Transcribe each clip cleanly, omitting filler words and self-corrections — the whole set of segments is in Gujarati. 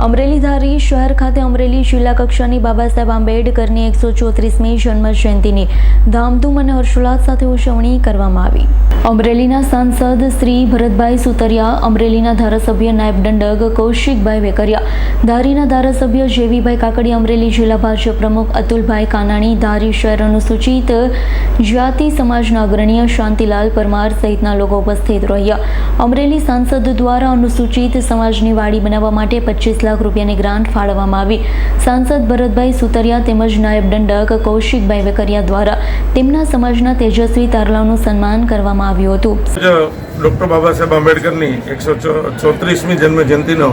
અમરેલી ધારી શહેર ખાતે અમરેલી જિલ્લા કક્ષાની બાબા સાહેબ આંબેડકરની 134મી જન્મ જયંતિની ધામધૂમ અને હર્ષોલ્લાસ સાથે ઉજવણી કરવામાં આવી। અમરેલીના સાંસદ શ્રી ભરતભાઈ સુતરિયા, અમરેલીના ધારાસભ્ય નાયબ દંડક કૌશિકભાઈ વેકરિયા, ધારીના ધારાસભ્ય જેવીભાઈ કાકડિયા, અમરેલી જિલ્લા ભાજપ પ્રમુખ અતુલભાઈ કાનાણી, ધારી શહેર અનુસૂચિત જાતિ સમાજના અગ્રણીય શાંતિલાલ પરમાર સહિતના લોકો ઉપસ્થિત રહ્યા। અમરેલી સાંસદ દ્વારા અનુસૂચિત સમાજની વાડી બનાવવા માટે 25 લાખ રૂપિયાની ગ્રાન્ટ ફાળવવામાં આવી। સાંસદ ભરતભાઈ સુતરિયા તેમજ નાયબ દંડક કૌશિકભાઈ વેકરિયા દ્વારા તેમના સમાજના તેજસ્વી તારલાઓનું સન્માન કરવામાં આવ્યું હતું। ડૉક્ટર બાબા સાહેબ આંબેડકરની 134મી જન્મ જયંતિનો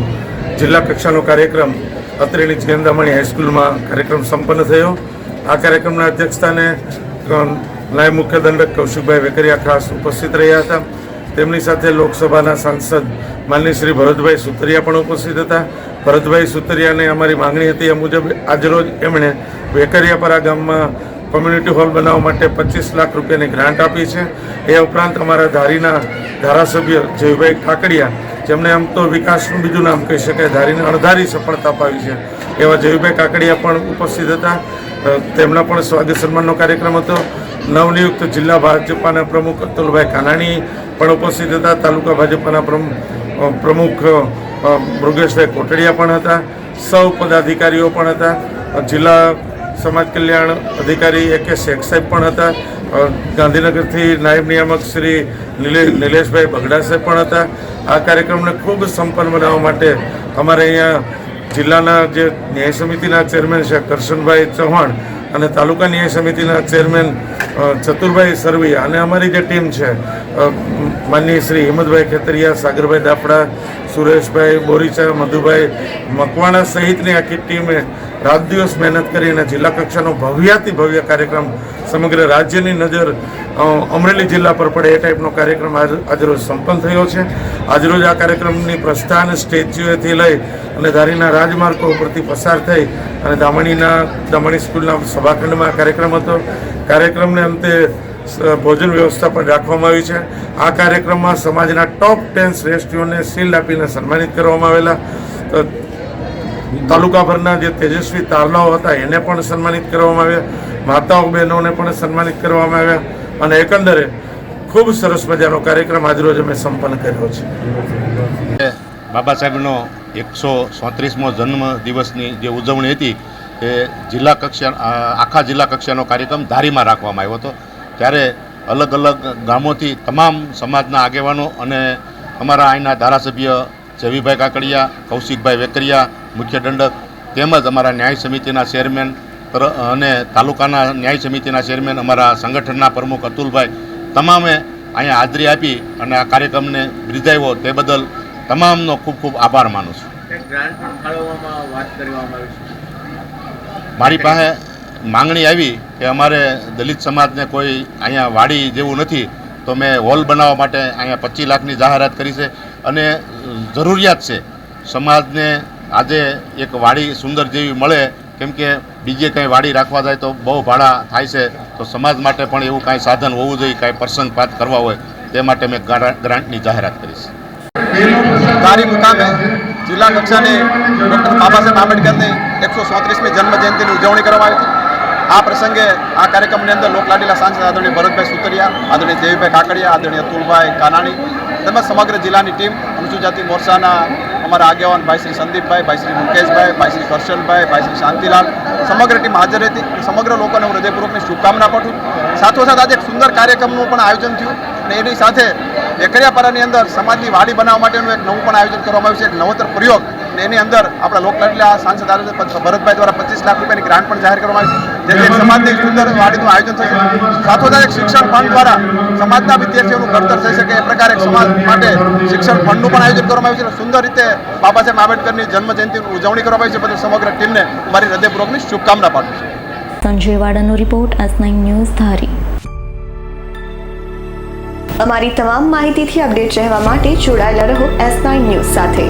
જિલ્લા કક્ષાનો કાર્યક્રમ અત્રેની ચિંતામણી હાઈસ્કૂલમાં કાર્યક્રમ સંપન્ન થયો। આ કાર્યક્રમના અધ્યક્ષસ્થાને નાયબ મુખ્ય દંડક કૌશિકભાઈ વેકરિયા ખાસ ઉપસ્થિત રહ્યા હતા। તેમની સાથે લોકસભાના સાંસદ માનનીય શ્રી ભરતભાઈ સુતરિયા પણ ઉપસ્થિત હતા। ભરતભાઈ સુતરિયાને અમારી માંગણી હતી એ મુજબ આજરોજ એમણે વેકરિયાપરા ગામમાં કોમ્યુનિટી હોલ બનાવવા માટે 25 લાખ રૂપિયાની ગ્રાન્ટ આપી છે। એ ઉપરાંત અમારા ધારીના ધારાસભ્ય જેવીભાઈ કાકડિયા, જેમને આમ તો વિકાસનું બીજું નામ કહી શકાય, ધારીને અણધારી સફળતા અપાવી છે, એવા જેવીભાઈ કાકડિયા પણ ઉપસ્થિત હતા। તેમના પણ સ્વાગત સન્માનનો કાર્યક્રમ હતો। નવનિયુક્ત જિલ્લા ભાજપાના પ્રમુખ અતુલભાઈ કાનાણી પણ ઉપસ્થિત હતા। તાલુકા ભાજપાના પ્રમુખ મૃગેશભાઈ કોટડિયા પણ હતા। સૌ પદાધિકારીઓ પણ હતા। જિલ્લા સમાજ કલ્યાણ અધિકારી AK શેખ સાહેબ પણ હતા। ગાંધીનગરથી નાયબ નિયામક શ્રી નિલેશભાઈ બગડા સાહેબ પણ હતા। આ કાર્યક્રમને ખૂબ સંપન્ન બનાવવા માટે અમારે અહીંયા જિલ્લાના જે ન્યાય સમિતિના ચેરમેન છે કરશનભાઈ ચૌહાણ અને તાલુકા ન્યાય સમિતિના ચેરમેન ચતુરભાઈ સરવૈયા અને અમારી જે ટીમ છે માનનીય શ્રી હિંમતભાઈ ખેતરિયા, સાગરભાઈ દાફડા, સુરેશભાઈ બોરીચા, મધુભાઈ મકવાણા સહિતની આખી ટીમે રાત દિવસ મહેનત કરીને જિલ્લા કક્ષાનો ભવ્યાતિ ભવ્ય કાર્યક્રમ સમગ્ર રાજ્યની નજર અમરેલી જિલ્લા પર પડે એ ટાઈપનો કાર્યક્રમ આજરોજ સંપન્ન થયો છે। આજરોજ આ કાર્યક્રમની પ્રસ્થાન સ્ટેચ્યુએથી લઈ અને ધારીના રાજમાર્ગો ઉપરથી પસાર થઈ અને દામણી સ્કૂલના સભાખંડમાં કાર્યક્રમ હતો। કાર્યક્રમને અંતે ભોજન વ્યવસ્થા પણ રાખવામાં આવી છે। આ કાર્યક્રમમાં સમાજના ટોપ 10 શ્રેષ્ઠીઓને શિલ્ડ આપીને સન્માનિત કરવામાં આવેલા। તાલુકાભરના જે તેજસ્વી તારલાઓ હતા એને પણ સન્માનિત કરવામાં આવ્યા। માતાઓ બહેનોને પણ સન્માનિત કરવામાં આવ્યા અને એકંદરે ખૂબ સરસ મજાનો કાર્યક્રમ આજરોજ અમે સંપન્ન કર્યો છે। બાબા સાહેબનો 134મો જન્મ દિવસની જે ઉજવણી હતી એ જિલ્લા કક્ષા આખા જિલ્લા કક્ષાનો કાર્યક્રમ ધારીમાં રાખવામાં આવ્યો હતો। ત્યારે અલગ અલગ ગામોથી તમામ સમાજના આગેવાનો અને અમારા અહીંના ધારાસભ્ય જેવીભાઈ કાકડિયા, કૌશિકભાઈ વેકરિયા, મુખ્ય દંડક તેમજ અમારા ન્યાય સમિતિના ચેરમેન અને તાલુકાના ન્યાય સમિતિના ચેરમેન, અમારા સંગઠનના પ્રમુખ અતુલભાઈ, તમામે અહીંયા હાજરી આપી અને આ કાર્યક્રમને બિરદાવ્યો તે બદલ તમામનો ખૂબ ખૂબ આભાર માનું છું। મારી પાસે માંગણી આવી કે અમારે દલિત સમાજને કોઈ અહીંયા વાડી જેવું નથી, તો મેં હોલ બનાવવા માટે અહીંયા 25 લાખની જાહેરાત કરી છે અને જરૂરિયાત છે સમાજને આજે એક વાડી સુંદર જેવી મળે, કેમ કે બીજે કંઈ વાડી રાખવા જાય તો બહુ ભાડા થાય છે, તો સમાજ માટે પણ એવું કાંઈ સાધન હોવું જોઈએ, કાંઈ પ્રસંગપાત કરવા હોય તે માટે મેં ગ્રાન્ટની જાહેરાત કરીશ। ધારી મુકામે જિલ્લા કક્ષાની ડૉક્ટર બાબા સાહેબ આંબેડકરની 134મી જન્મ જયંતિની ઉજવણી કરવામાં આવી હતી। આ પ્રસંગે આ કાર્યક્રમની અંદર લોકલાડીલા સાંસદ આદરણીય ભરતભાઈ સુતરિયા, આદરણીય દેવીભાઈ કાકડિયા, આદરણીય અતુલભાઈ કાનાણી તેમજ સમગ્ર જિલ્લાની ટીમ, અનુસૂચિત જાતિ મોરચાના અમારા આગેવાન ભાઈ શ્રી સંદીપભાઈ, ભાઈ શ્રી મુકેશભાઈ, ભાઈ શ્રી કરશનભાઈ, ભાઈ શ્રી શાંતિલાલ, સમગ્ર ટીમ હાજર હતી। સમગ્ર લોકોને હું હૃદયપૂર્વકની શુભકામના પાઠવું। સાથોસાથ આજે એક સુંદર કાર્યક્રમનું પણ આયોજન થયું અને એની સાથે વેકરિયાપરાની અંદર સમાજની વાડી બનાવવા માટેનું એક નવું પણ આયોજન કરવામાં આવ્યું છે, એક નવતર પ્રયોગ, અને એની અંદર આપણા લોકલાડીલા સાંસદ ભરતભાઈ દ્વારા 25 લાખ રૂપિયાની ગ્રાન્ટ પણ જાહેર કરવામાં આવી છે, જેથી સમાજની સુંદર વાડીનું આયોજન થશે। સાથોસાથ એક શિક્ષણ ફંડ દ્વારા સમાજના વિદ્યાર્થીઓનું ઘડતર થઈ શકે એ પ્રકારે સમાજ માટે શિક્ષણ ફંડનું પણ આયોજન કરવામાં આવ્યું છે। સુંદર રીતે બાબા સાહેબ આંબેડકરની જન્મ જયંતિની ઉજવણી કરવામાં આવી છે, બદલ સમગ્ર ટીમને મારી હૃદયપૂર્વકની શુભકામના પાઠવું છું। સંજય વાડાનો રિપોર્ટ, S9 ન્યૂઝ ધારી। અમારી તમામ માહિતીથી અપડેટ રહેવા માટે જોડાયેલા રહો S9 ન્યૂઝ સાથે।